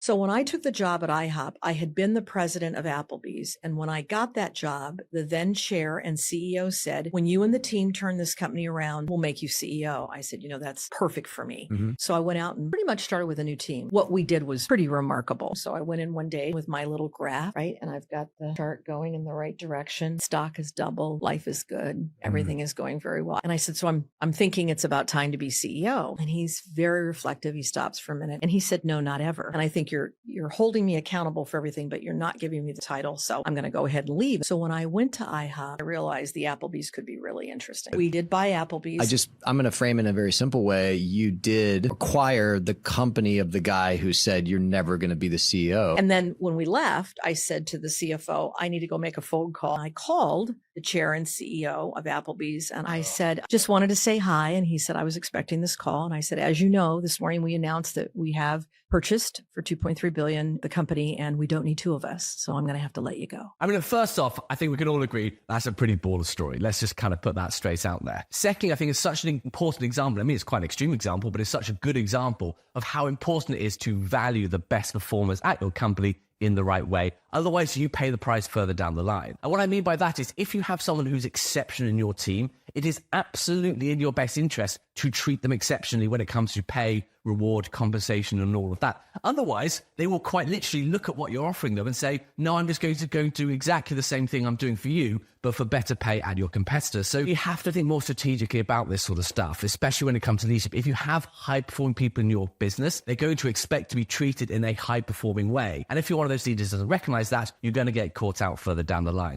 So when I took the job at IHOP, I had been the president of Applebee's. And when I got that job, the then chair and CEO said, when you and the team turn this company around, we'll make you CEO. I said, that's perfect for me. So I went out and pretty much started with a new team. What we did was pretty remarkable. So I went in one day with my little graph, right? And I've got the chart going in the right direction. Stock is double. Life is good. Everything is going very well. And I said, so I'm thinking it's about time to be CEO. And he's very reflective. He stops for a minute and he said, no, not ever. And I think you're holding me accountable for everything, but you're not giving me the title. So I'm going to go ahead and leave. So when I went to IHOP, I realized the Applebee's could be really interesting. We did buy Applebee's. I'm going to frame it in a very simple way. You did acquire the company of the guy who said you're never going to be the CEO. And then when we left, I said to the CFO, I need to go make a phone call. I called the chair and CEO of Applebee's. And I said, just wanted to say hi. And he said, I was expecting this call. And I said, as you know, this morning we announced that we have purchased for $2.3 billion the company, and we don't need two of us. So I'm going to have to let you go. I mean, first off, I think we can all agree that's a pretty baller story. Let's just kind of put that straight out there. Secondly, I think it's such an important example. I mean, it's quite an extreme example, but it's such a good example of how important it is to value the best performers at your company in the right way. Otherwise, you pay the price further down the line. And what I mean by that is if you have someone who's exceptional in your team, it is absolutely in your best interest to treat them exceptionally when it comes to pay, reward, compensation, and all of that. Otherwise, they will quite literally look at what you're offering them and say, no, I'm just going to go do exactly the same thing I'm doing for you, but for better pay at your competitors. So you have to think more strategically about this sort of stuff, especially when it comes to leadership. If you have high-performing people in your business, they're going to expect to be treated in a high-performing way. And if you're one of those leaders that doesn't recognize that, you're going to get caught out further down the line.